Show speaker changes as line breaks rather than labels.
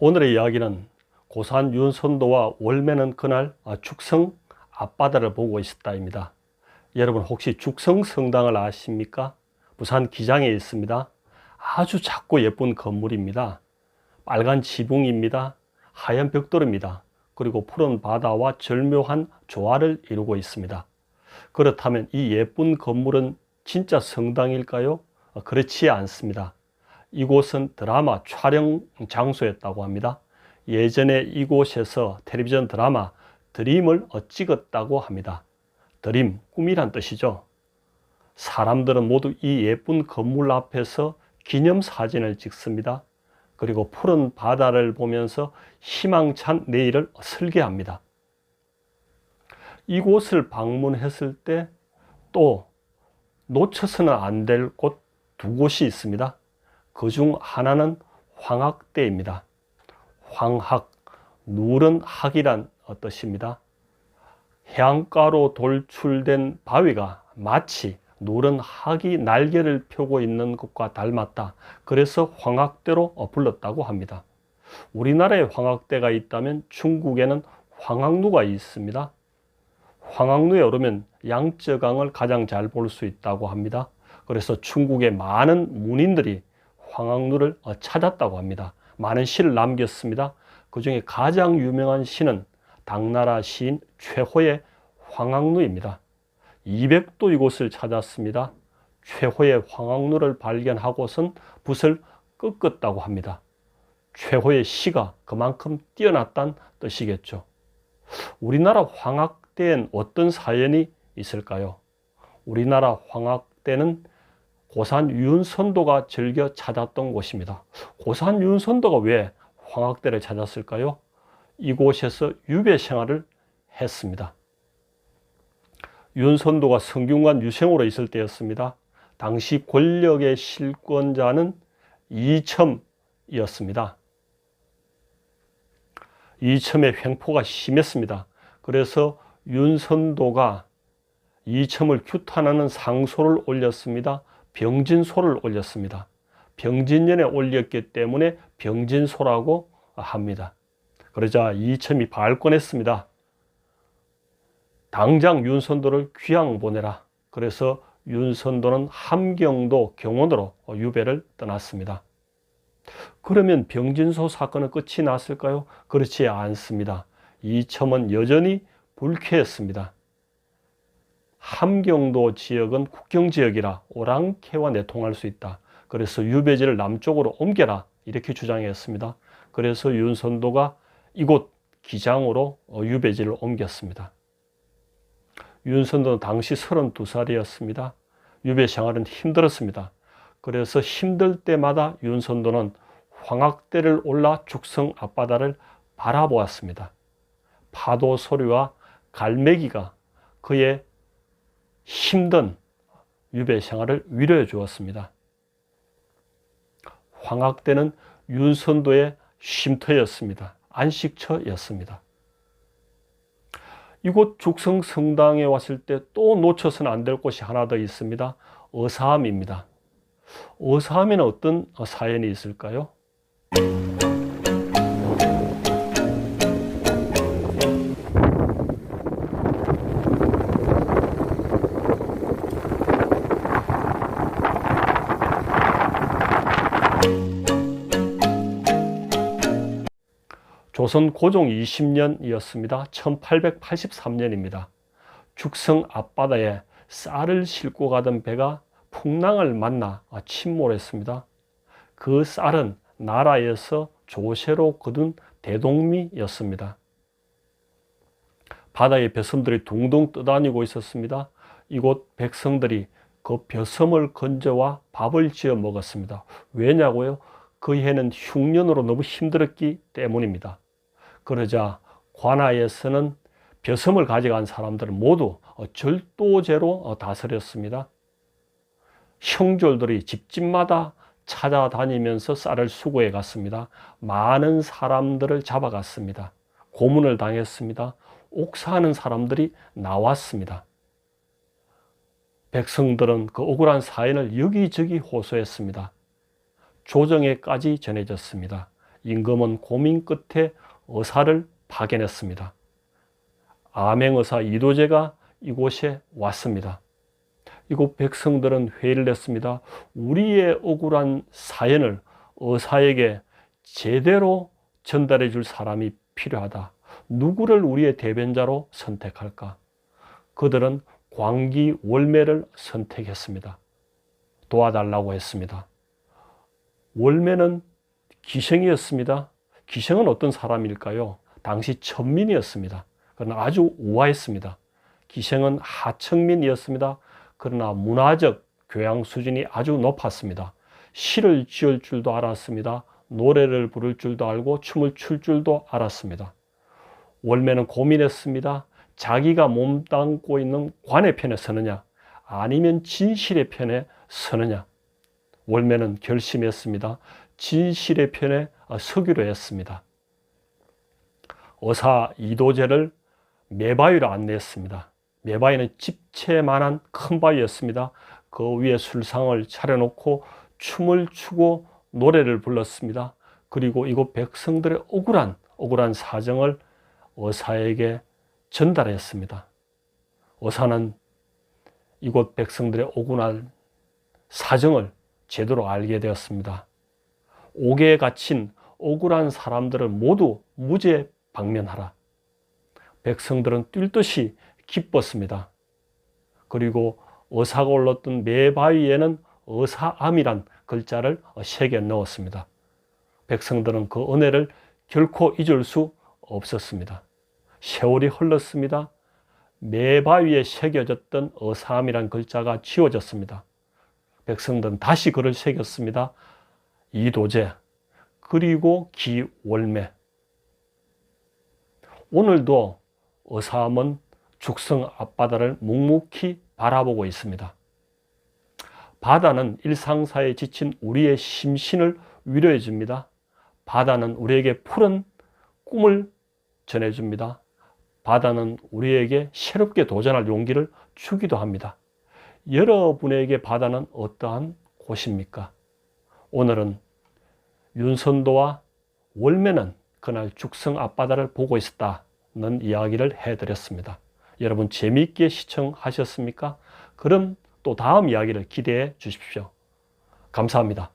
오늘의 이야기는 고산 윤선도와 월매는 그날 죽성 앞바다를 보고 있었다입니다. 여러분 혹시 죽성 성당을 아십니까? 부산 기장에 있습니다. 아주 작고 예쁜 건물입니다. 빨간 지붕입니다. 하얀 벽돌입니다. 그리고 푸른 바다와 절묘한 조화를 이루고 있습니다. 그렇다면 이 예쁜 건물은 진짜 성당일까요? 그렇지 않습니다. 이곳은 드라마 촬영 장소였다고 합니다. 예전에 이곳에서 텔레비전 드라마 드림을 찍었다고 합니다. 드림, 꿈이란 뜻이죠. 사람들은 모두 이 예쁜 건물 앞에서 기념사진을 찍습니다. 그리고 푸른 바다를 보면서 희망찬 내일을 설계합니다. 이곳을 방문했을 때 또 놓쳐서는 안 될 곳 두 곳이 있습니다. 그 중 하나는 황학대입니다. 황학, 누런 학이란 뜻입니다. 해안가로 돌출된 바위가 마치 누런 학이 날개를 펴고 있는 것과 닮았다. 그래서 황학대로 불렀다고 합니다. 우리나라에 황학대가 있다면 중국에는 황학루가 있습니다. 황학루에 오르면 양쯔강을 가장 잘 볼 수 있다고 합니다. 그래서 중국의 많은 문인들이 황학루를 찾았다고 합니다. 많은 시를 남겼습니다. 그 중에 가장 유명한 시는 당나라 시인 최호의 황학루입니다. 200도 이곳을 찾았습니다. 최호의 황학루를 발견하고선 붓을 꺾었다고 합니다. 최호의 시가 그만큼 뛰어났다는 뜻이겠죠. 우리나라 황학대엔 어떤 사연이 있을까요? 우리나라 황학대는 고산 윤선도가 즐겨 찾았던 곳입니다. 고산 윤선도가 왜 황학대를 찾았을까요? 이곳에서 유배 생활을 했습니다. 윤선도가 성균관 유생으로 있을 때였습니다. 당시 권력의 실권자는 이첨이었습니다. 이첨의 횡포가 심했습니다. 그래서 윤선도가 이첨을 규탄하는 상소를 올렸습니다. 병진소를 올렸습니다. 병진년에 올렸기 때문에 병진소라고 합니다. 그러자 이첨이 발권했습니다. 당장 윤선도를 귀양 보내라. 그래서 윤선도는 함경도 경원으로 유배를 떠났습니다. 그러면 병진소 사건은 끝이 났을까요? 그렇지 않습니다. 이첨은 여전히 불쾌했습니다. 함경도 지역은 국경지역이라 오랑캐와 내통할 수 있다. 그래서 유배지를 남쪽으로 옮겨라 이렇게 주장했습니다. 그래서 윤선도가 이곳 기장으로 유배지를 옮겼습니다. 윤선도는 당시 32살이었습니다. 유배 생활은 힘들었습니다. 그래서 힘들 때마다 윤선도는 황학대를 올라 죽성 앞바다를 바라보았습니다. 파도 소리와 갈매기가 그의 힘든 유배 생활을 위로해 주었습니다. 황학대는 윤선도의 쉼터였습니다. 안식처였습니다. 이곳 죽성 성당에 왔을 때 또 놓쳐서는 안 될 곳이 하나 더 있습니다. 어사암입니다. 어사암에는 어떤 사연이 있을까요? 조선 고종 20년이었습니다. 1883년입니다. 죽성 앞바다에 쌀을 싣고 가던 배가 풍랑을 만나 침몰했습니다. 그 쌀은 나라에서 조세로 거둔 대동미였습니다. 바다에 벼섬들이 둥둥 떠다니고 있었습니다. 이곳 백성들이 그 벼섬을 건져와 밥을 지어 먹었습니다. 왜냐고요? 그 해는 흉년으로 너무 힘들었기 때문입니다. 그러자 관아에서는 벼섬을 가져간 사람들을 모두 절도제로 다스렸습니다. 형졸들이 집집마다 찾아다니면서 쌀을 수거해 갔습니다. 많은 사람들을 잡아갔습니다. 고문을 당했습니다. 옥사하는 사람들이 나왔습니다. 백성들은 그 억울한 사연을 여기저기 호소했습니다. 조정에까지 전해졌습니다. 임금은 고민 끝에 의사를 파견했습니다. 암행의사 이도제가 이곳에 왔습니다. 이곳 백성들은 회의를 했습니다. 우리의 억울한 사연을 의사에게 제대로 전달해 줄 사람이 필요하다. 누구를 우리의 대변자로 선택할까? 그들은 광기월매를 선택했습니다. 도와달라고 했습니다. 월매는 기생이었습니다. 기생은 어떤 사람일까요? 당시 천민이었습니다. 그러나 아주 우아했습니다. 기생은 하층민이었습니다. 그러나 문화적 교양 수준이 아주 높았습니다. 시를 지을 줄도 알았습니다. 노래를 부를 줄도 알고 춤을 출 줄도 알았습니다. 월매는 고민했습니다. 자기가 몸담고 있는 관의 편에 서느냐 아니면 진실의 편에 서느냐. 월매는 결심했습니다. 진실의 편에 서기로 했습니다. 의사 이도제를 매바위로 안내했습니다. 매바위는 집채만한 큰 바위였습니다. 그 위에 술상을 차려놓고 춤을 추고 노래를 불렀습니다. 그리고 이곳 백성들의 억울한 사정을 의사에게 전달했습니다. 의사는 이곳 백성들의 억울한 사정을 제대로 알게 되었습니다. 옥에 갇힌 억울한 사람들을 모두 무죄 방면하라. 백성들은 뛸 듯이 기뻤습니다. 그리고 의사가 올랐던 매바위에는 의사암이란 글자를 새겨 넣었습니다. 백성들은 그 은혜를 결코 잊을 수 없었습니다. 세월이 흘렀습니다. 매바위에 새겨졌던 의사암이란 글자가 지워졌습니다. 백성들은 다시 글을 새겼습니다. 이도제 그리고 기월매. 오늘도 의사암은 죽성 앞바다를 묵묵히 바라보고 있습니다. 바다는 일상사에 지친 우리의 심신을 위로해 줍니다. 바다는 우리에게 푸른 꿈을 전해줍니다. 바다는 우리에게 새롭게 도전할 용기를 주기도 합니다. 여러분에게 바다는 어떠한 곳입니까? 오늘은 윤선도와 월매는 그날 죽성 앞바다를 보고 있었다는 이야기를 해드렸습니다. 여러분 재미있게 시청하셨습니까? 그럼 또 다음 이야기를 기대해 주십시오. 감사합니다.